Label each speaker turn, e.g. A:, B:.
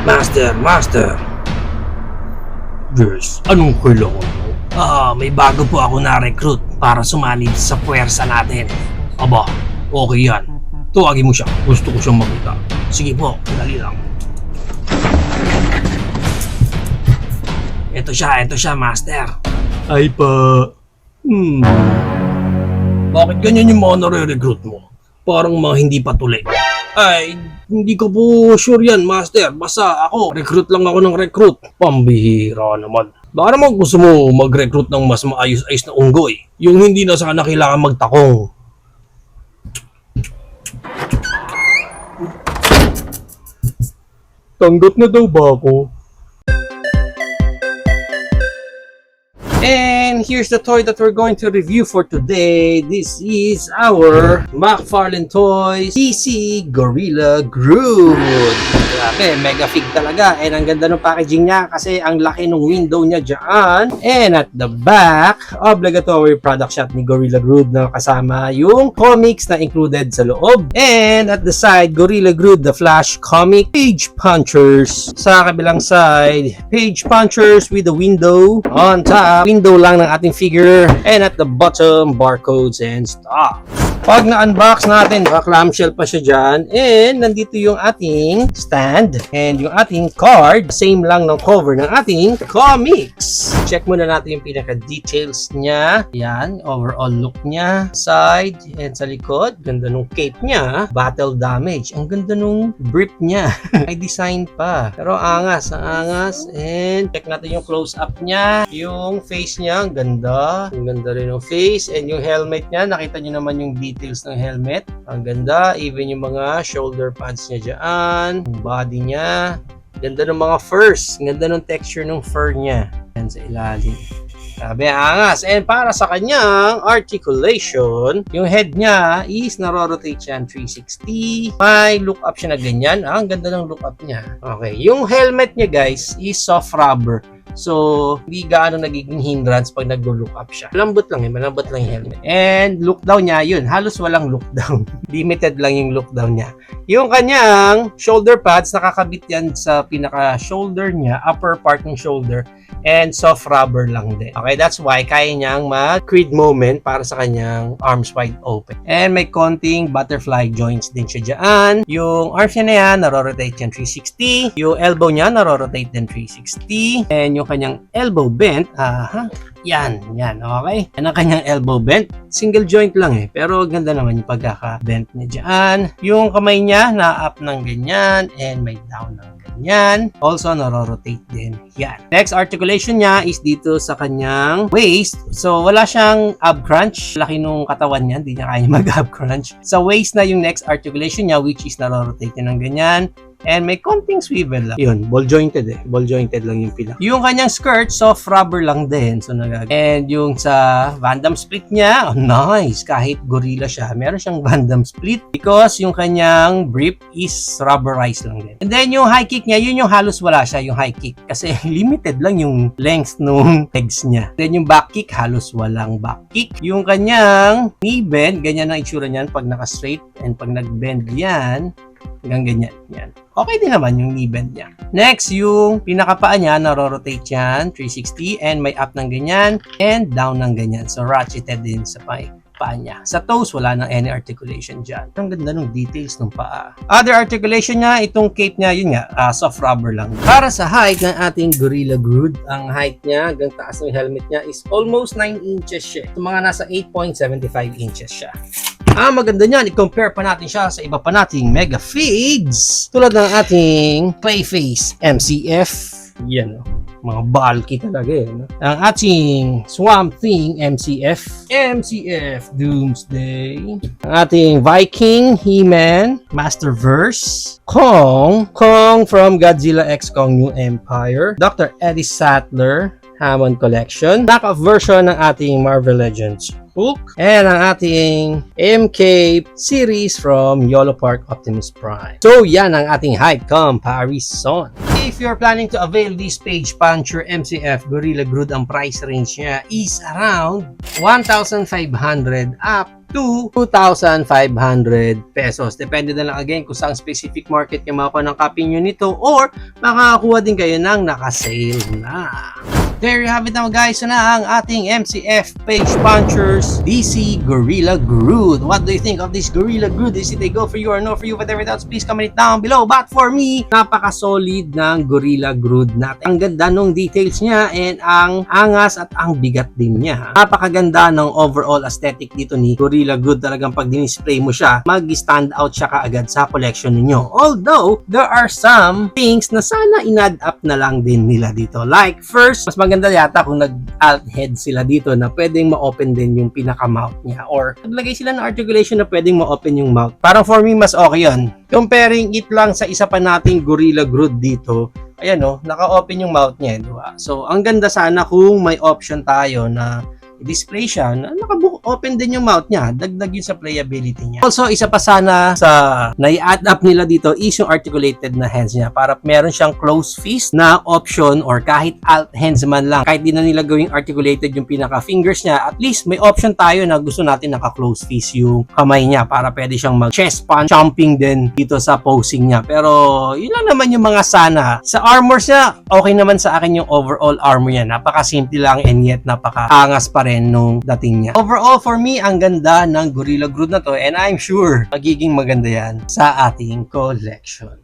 A: Master. Yes, anong kailangan mo? May bago po ako na-recruit para sumali sa puwersa natin. Aba, okay yan. Tuwagin mo siya. Gusto ko siyang makita. Sige po, dali lang. Ito siya, Master. Ay pa. Bakit ganyan yung mga nare-recruit mo? Parang mga hindi patuloy. Ay, hindi ko po sure yan, Master. Basta ako, recruit lang ako ng recruit. Pambihira naman. Baka naman gusto mo mag-recruit ng mas maayos-ayos na unggoy. Yung hindi na sana kailangan magtakong. Tanggap na daw ba ako? And here's the toy that we're going to review for today. This is our McFarlane Toys PC Gorilla Groot. Grabe, mega fig talaga. And ang ganda ng packaging niya kasi ang laki ng window niya dyan. And at the back, obligatory product shot ni Gorilla Groot na kasama yung comics na included sa loob. And at the side, Gorilla Groot the Flash comic page punchers. Sa kabilang side, page punchers with the window on top. Window lang ng ating figure, and at the bottom, barcodes and stuff. Pag na-unbox natin, clamshell pa siya dyan, and nandito yung ating stand, and yung ating card, same lang ng cover ng ating comics. Check muna natin yung pinaka-details niya. Yan, overall look niya, side, and sa likod, ganda nung cape niya, battle damage, ang ganda nung brief niya, may design pa, pero angas, and check natin yung close-up niya, yung face niya, ang ganda rin yung face, and yung helmet niya, nakita niyo naman yung details ng helmet. Ang ganda. Even yung mga shoulder pads niya dyan. Yung body niya. Ganda ng mga furs. Ganda ng texture ng fur niya. Yan sa ilalim. Sabi, angas. And para sa kanyang articulation, yung head niya is narorotate siya 360. May look up siya na ganyan. Ang ganda ng look up niya. Okay. Yung helmet niya, guys, is soft rubber. So, hindi gaano nagiging hindrance pag nag-look up siya. Malambot lang yung helmet. And look down niya, yun, halos walang look down. Limited lang yung look down niya. Yung kanyang shoulder pads, nakakabit yan sa pinaka-shoulder niya, upper part ng shoulder, and soft rubber lang din. Okay, that's why kaya niyang mag-creed moment para sa kanyang arms wide open. And may konting butterfly joints din siya dyan. Yung arms niya na yan, narorotate yan 360. Yung elbow niya, narorotate din 360. And yung kanyang elbow bent, yan, okay? Yan ang kanyang elbow bent. Single joint lang pero ganda naman yung pagkaka-bent niya dyan. Yung kamay niya, na-up ng ganyan, and may down ng ganyan. Also, narorotate din yan. Next articulation niya is dito sa kanyang waist. So, wala siyang ab crunch. Laki nung katawan niya, hindi niya kaya mag-ab crunch. Sa waist na yung next articulation niya, which is narorotate niya ng ganyan. And may konting swivel lang. Yun, ball jointed Ball jointed lang yung pila. Yung kanyang skirt, soft rubber lang din. So, and yung sa Van Damme split niya, nice. Kahit gorilla siya, meron siyang Van Damme split because yung kanyang brief is rubberized lang din. And then yung high kick niya, yun yung halos wala siya, yung high kick. Kasi limited lang yung length nung legs niya. Then yung back kick, halos walang back kick. Yung kanyang knee bend, ganyan ang itsura niyan pag naka-straight, and pag nag-bend yan, hanggang ganyan. Yan. Okay din naman yung knee bend niya. Next, yung pinakapaa niya, narorotate yan, 360, and may up ng ganyan, and down ng ganyan. So, ratcheted din sa paa niya. Sa toes, wala nang any articulation dyan. Ang ganda ng details ng paa. Other articulation niya, itong cape niya, yun nga, soft rubber lang. Para sa height ng ating Gorilla Groot, ang height niya, hanggang taas ng helmet niya is almost 9 inches siya. So, mga nasa 8.75 inches siya. Maganda niyan, i-compare pa natin siya sa iba pa nating mega figs tulad ng ating Clayface MCF. Yan, mga bulky talaga no? Ang ating Swamp Thing MCF Doomsday, ang ating Viking He-Man Masterverse, Kong from Godzilla X Kong New Empire, Dr. Eddie Sattler Hammond Collection, backup version ng ating Marvel Legends Hulk, and ang ating MK series from YOLO Park Optimus Prime. So yan ang ating height comparison. if you're planning to avail this Page Puncher MCF Gorilla Grodd, ang price range niya is around 1,500 up to 2,500 pesos. Depende na lang again kung saan specific market kayo makakuha ng copy nyo nito or makakakuha din kayo ng naka-sale na. There you have it now guys. So na ang ating MCF Page Punchers DC Gorilla Grodd. What do you think of this Gorilla Grodd? Is it a go for you or no for you? Whatever doubts, please comment it down below. But for me, napaka-solid ng Gorilla Grodd natin. Ang ganda ng details niya and ang angas at ang bigat din niya. Napakaganda ng overall aesthetic dito ni Gorilla Grodd. Talagang pag dinisplay mo siya, mag-stand out siya kaagad sa collection ninyo. Although, there are some things na sana in-add up na lang din nila dito. Like first, mas maganda yata kung nag-alt head sila dito na pwedeng ma-open din yung pinaka-mouth niya or naglagay sila ng articulation na pwedeng ma-open yung mouth. Parang for me, mas okay yun. Comparing it lang sa isa pa nating Gorilla Grodd dito, ayan o, naka-open yung mouth niya, diba? So, ang ganda sana kung may option tayo na i-display siya na naka-open din yung mouth niya. Dagdag yun sa playability niya. Also, isa pa sana sa nai-add up nila dito is yung articulated na hands niya para meron siyang closed fist na option or kahit alt hands man lang. Kahit di na nila gawing articulated yung pinaka-fingers niya, at least may option tayo na gusto natin naka-closed fist yung kamay niya para pwede siyang mag-chest punch, jumping din dito sa posing niya. Pero, yun lang naman yung mga sana. Sa armors niya, okay naman sa akin yung overall armor niya. Napaka-simple lang and yet napaka-angas pa rin nung dating niya. Overall, for me, ang ganda ng Gorilla Grodd na to and I'm sure magiging maganda yan sa ating collection.